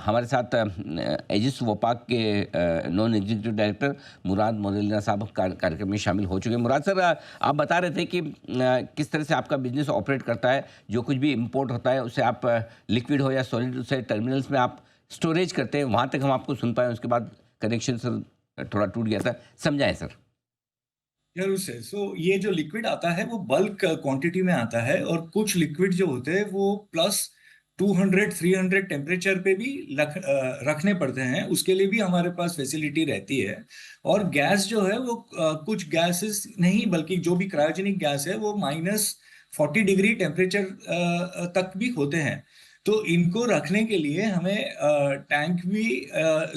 हमारे साथ एजिस वोपाक के नॉन एग्जीक्यूटिव डायरेक्टर मुराद मोदलिना साहब कार्यक्रम में शामिल हो चुके हैं। मुराद सर, आप बता रहे थे कि किस तरह से आपका बिजनेस ऑपरेट करता है। जो कुछ भी इंपोर्ट होता है उसे आप लिक्विड हो या सॉलिड उसे टर्मिनल्स में आप स्टोरेज करते हैं। वहाँ तक हम आपको सुन पाए, उसके बाद कनेक्शन सर थोड़ा टूट गया था। समझाएं सर। जरूर से। ये जो लिक्विड आता है वो बल्क क्वांटिटी में आता है, और कुछ लिक्विड जो होते हैं वो प्लस 200-300 टेम्परेचर पे भी रखने पड़ते हैं। उसके लिए भी हमारे पास फैसिलिटी रहती है। और गैस जो है वो कुछ गैसेस नहीं, बल्कि जो भी क्रायोजेनिक गैस है वो -40 डिग्री टेम्परेचर तक भी होते हैं। तो इनको रखने के लिए हमें टैंक भी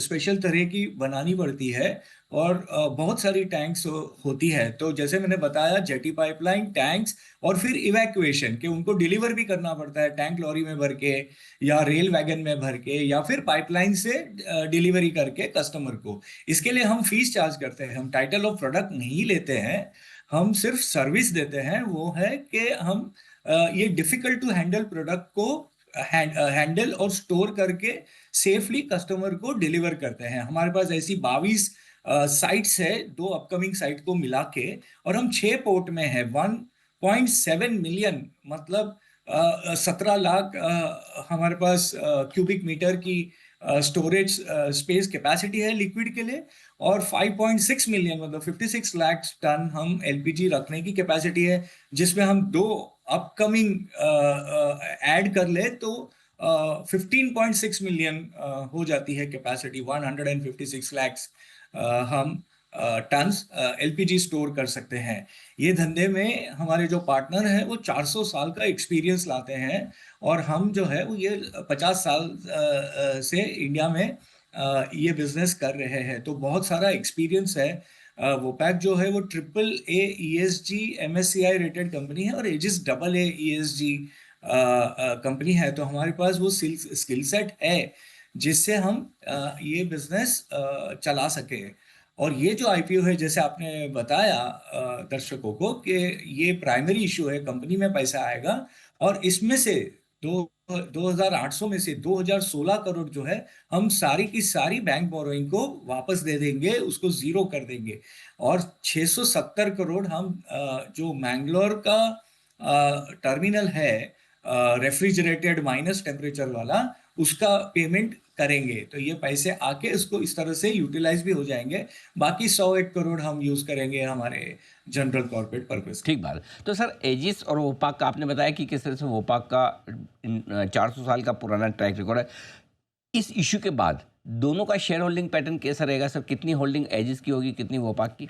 स्पेशल तरह की बनानी पड़ती है। और बहुत सारी टैंक्स होती है। तो जैसे मैंने बताया, जेटी पाइपलाइन, टैंक्स, और फिर इवैक्यूएशन के उनको डिलीवर भी करना पड़ता है, टैंक लॉरी में भर के या रेल वैगन में भर के, या फिर पाइपलाइन से डिलीवरी करके कस्टमर को। इसके लिए हम फीस चार्ज करते हैं। हम टाइटल ऑफ प्रोडक्ट नहीं लेते हैं, हम सिर्फ सर्विस देते हैं। वो है कि हम ये डिफिकल्ट टू हैंडल प्रोडक्ट को हैंडल और स्टोर करके सेफली कस्टमर को डिलीवर करते हैं। हमारे पास ऐसी 22 साइट्स है, 2 अपकमिंग साइट को मिला के, और हम 6 पोर्ट में है। 1.7 मिलियन, मतलब 17 लाख हमारे पास क्यूबिक मीटर की स्टोरेज स्पेस कैपेसिटी है लिक्विड के लिए। और 5.6 मिलियन, मतलब 56 लाख टन हम एलपीजी रखने की कैपेसिटी है, जिसमें हम 2 अपकमिंग ऐड कर ले तो 15.6 मिलियन हो जाती है कैपेसिटी। 156 लैक्स हम टन्स एलपीजी स्टोर कर सकते हैं। ये धंधे में हमारे जो पार्टनर हैं वो 400 साल का एक्सपीरियंस लाते हैं, और हम जो है वो ये 50 साल से इंडिया में ये बिजनेस कर रहे हैं। तो बहुत सारा एक्सपीरियंस है। वोपैक जो है वो AAA ESG MSCI rated company है, और एजिस AA ESG कंपनी है। तो हमारे पास वो स्किल सेट है जिससे हम ये बिजनेस चला सके। और ये जो आईपीओ है, जैसे आपने बताया दर्शकों को, कि ये प्राइमरी इशू है, कंपनी में पैसा आएगा, और इसमें से 2800 में से 2016 करोड़ जो है, हम सारी की सारी बैंक बोरोइंग को वापस दे देंगे, उसको जीरो कर देंगे। और 670 करोड़ हम जो मैंगलोर का टर्मिनल है, रेफ्रिजरेटेड माइनस टेम्परेचर वाला, उसका पेमेंट करेंगे। तो ये पैसे आके उसको इस तरह से यूटिलाइज भी हो जाएंगे। बाकी 101 करोड़ हम यूज करेंगे हमारे जनरल कॉर्पोरेट पर्पस के ठीक बात। तो सर, एजिस और वोपाक का आपने बताया कि किस तरह से वोपाक का 400 साल का पुराना ट्रैक रिकॉर्ड है। इस इशू के बाद दोनों का शेयर होल्डिंग पैटर्न कैसा रहेगा सर? कितनी होल्डिंग एजिस की होगी, कितनी वोपाक की?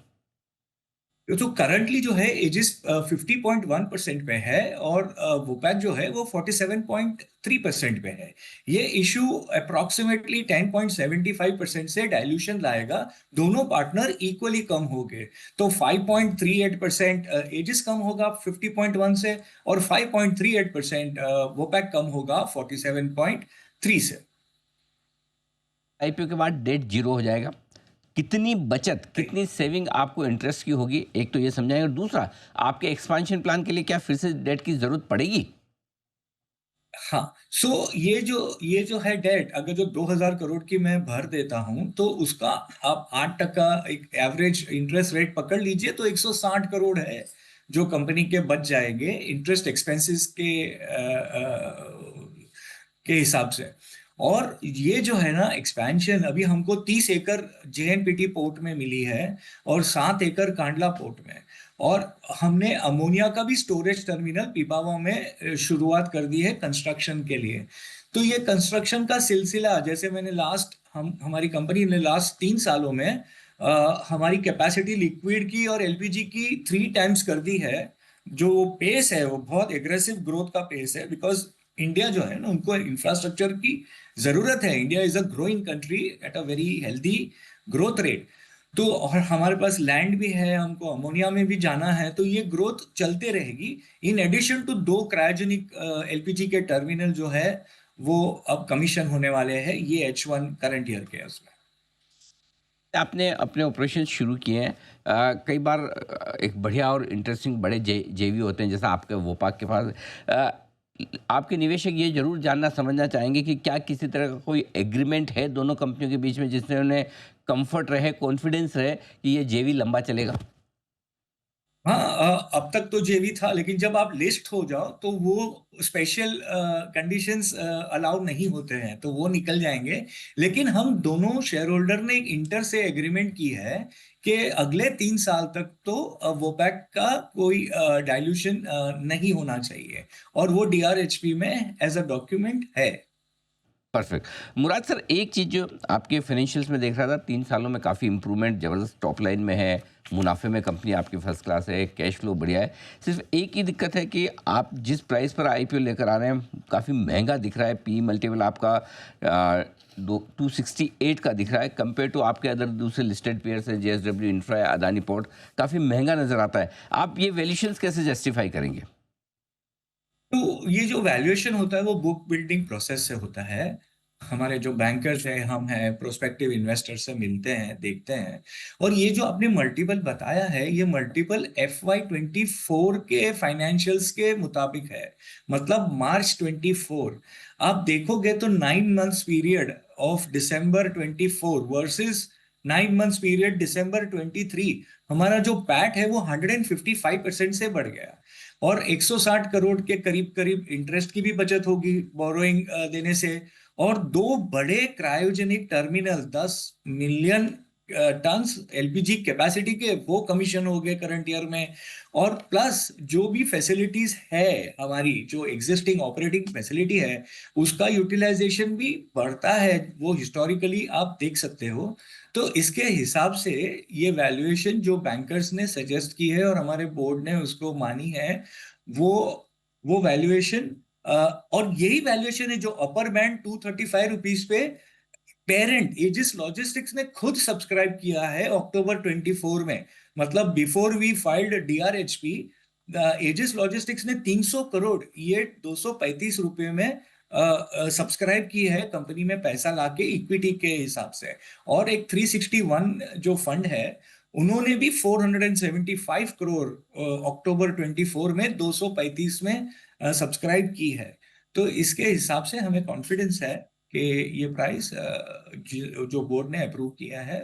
तो करंटली जो है एजिस 50.1% पे है, और वोपैक जो है वो 47.3% पे है। ये इशू अप्रोक्सीमेटली 10.75% से डाइल्यूशन लाएगा। दोनों पार्टनर इक्वली कम हो गए, तो 5.38% एजिस कम होगा 50.1 से, और 5.38% वोपैक कम होगा 47.3 से। आईपीओ के बाद डेट जीरो हो जाएगा। कितनी बचत, Right. कितनी सेविंग आपको इंटरेस्ट की होगी, एक तो ये समझाएं। और दूसरा, आपके एक्सपांशन प्लान के लिए क्या फिर से डेट की जरूरत पड़ेगी? हाँ। ये जो है डेट, अगर जो 2000 करोड़ की मैं भर देता हूं, तो उसका आप 8% एक एवरेज इंटरेस्ट रेट पकड़ लीजिए, तो 160 करोड़ है जो कंपनी के बच जाएंगे इंटरेस्ट एक्सपेंसेस के हिसाब से। और ये जो है ना एक्सपेंशन, अभी हमको 30 एकड़ जेएनपीटी पोर्ट में मिली है, और 7 एकड़ कांडला पोर्ट में। और हमने अमोनिया का भी स्टोरेज टर्मिनल पिपावाव में शुरुआत कर दी है कंस्ट्रक्शन के लिए। तो ये कंस्ट्रक्शन का सिलसिला, जैसे मैंने हमारी कंपनी ने लास्ट 3 सालों में हमारी कैपेसिटी लिक्विड की और एलपीजी की 3 टाइम्स कर दी है। जो पेस है वो बहुत एग्रेसिव ग्रोथ का पेस है, बिकॉज इंडिया जो है ना, उनको इंफ्रास्ट्रक्चर की जरूरत है। India is a growing country at a very healthy growth rate. तो और हमारे पास लैंड भी है, हमको अमोनिया में भी जाना है, तो ये ग्रोथ चलते रहेगी। In addition to 2 cryogenic LPG के टर्मिनल जो है वो अब कमीशन होने वाले हैं, ये H1 करंट ईयर के उसमें। आपने अपने ऑपरेशन शुरू किए हैं। कई बार एक बढ़िया और इंटरेस्टिंग बड़े जेवी होते हैं, जैसा आपके वोपाक के पास। आपके निवेशक ये ज़रूर जानना समझना चाहेंगे कि क्या किसी तरह का कोई एग्रीमेंट है दोनों कंपनियों के बीच में जिससे उन्हें कंफर्ट रहे, कॉन्फिडेंस रहे कि ये जेवी लंबा चलेगा? हाँ, अब तक तो जेवी था, लेकिन जब आप लिस्ट हो जाओ तो वो स्पेशल कंडीशंस अलाउ नहीं होते हैं, तो वो निकल जाएंगे। लेकिन हम दोनों शेयर होल्डर ने एक इंटर से एग्रीमेंट की है कि अगले 3 साल तक तो वोपैक का कोई डाइल्यूशन नहीं होना चाहिए, और वो डीआरएचपी में एज अ डॉक्यूमेंट है। परफेक्ट। मुराद सर, एक चीज़ जो आपके फाइनेंशियल्स में देख रहा था, 3 सालों में काफ़ी इम्प्रूवमेंट ज़बरदस्त टॉप लाइन में है, मुनाफे में कंपनी आपकी फर्स्ट क्लास है, कैश फ्लो बढ़िया है। सिर्फ एक ही दिक्कत है कि आप जिस प्राइस पर आईपीओ लेकर आ रहे हैं, काफ़ी महंगा दिख रहा है। पी मल्टीपल आपका 268 का दिख रहा है, कंपेयर टू आपके अदर दूसरे लिस्टेड पेयर्स हैं, जेएसडब्ल्यू इंफ्रा, अदानी पोर्ट, काफ़ी महंगा नज़र आता है। आप ये वैल्यूएशंस कैसे जस्टिफाई करेंगे? तो ये जो वैल्यूएशन होता है वो बुक बिल्डिंग प्रोसेस से होता है। हमारे जो बैंकर्स हैं, हम हैं, प्रोस्पेक्टिव इन्वेस्टर से मिलते हैं, देखते हैं। और ये जो आपने मल्टीपल बताया है, ये मल्टीपल FY24 के फाइनेंशियल्स के मुताबिक है, मतलब मार्च 24। आप देखोगे तो 9 months period of December 24 versus 9 months period December 23, हमारा जो पैट है वो 155% से बढ़ गया। और 160 करोड़ के करीब करीब इंटरेस्ट की भी बचत होगी बोरोइंग देने से। और दो बड़े cryogenic terminal 10 million turns LPG capacity के वो कमीशन हो गए करंट ईयर में। और प्लस जो भी फैसिलिटीज है, हमारी जो एग्जिस्टिंग ऑपरेटिंग फैसिलिटी है, उसका यूटिलाइजेशन भी बढ़ता है, वो हिस्टोरिकली आप देख सकते हो। तो इसके हिसाब से ये वैल्यूएशन जो बैंकर्स ने सजेस्ट की है और हमारे बोर्ड ने उसको मानी है, वो वो वैल्यूएशन, और यही वैल्यूएशन है जो अपर बैंड 235 रुपीज पे पेरेंट एजिस लॉजिस्टिक्स ने खुद सब्सक्राइब किया है अक्टूबर 24 में। मतलब before we filed DRHP, Aegis Logistics ने 300 करोड़, ये 235 रुपए में सब्सक्राइब की है कंपनी में पैसा लाके इक्विटी के हिसाब से। और एक 361 जो फंड है, उन्होंने भी 475 करोड़ अक्टूबर 24 में 235 में सब्सक्राइब की है। तो इसके हिसाब से हमें कॉन्फिडेंस है कि ये प्राइस जो बोर्ड ने अप्रूव किया है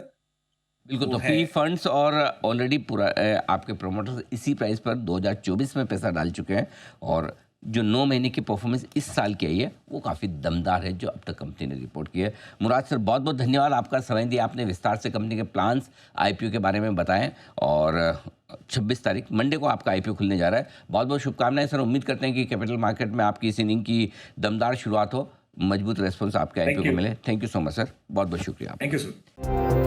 बिल्कुल, वो तो है। पी फंड्स और ऑलरेडी पूरा आपके प्रोमोटर्स इसी प्राइस पर 2024 में पैसा डाल चुके हैं, और जो 9 महीने की परफॉर्मेंस इस साल की आई है, वो काफ़ी दमदार है, जो अब तक कंपनी ने रिपोर्ट की है। मुराद सर, बहुत-बहुत धन्यवाद, आपका समय दिया, आपने विस्तार से कंपनी के प्लान्स, आईपीओ के बारे में बताएँ, और 26 तारीख मंडे को आपका आईपीओ खुलने जा रहा है। बहुत-बहुत शुभकामनाएँ सर, उम्मीद करते हैं कि कैपिटल मार्केट में आपकी इस इनिंग की दमदार शुरुआत हो, मजबूत रिस्पॉन्स आपके आईपीओ थैंक को यू। मिले। Thank you so much sir, बहुत-बहुत शुक्रिया थैंक आपका। You sir.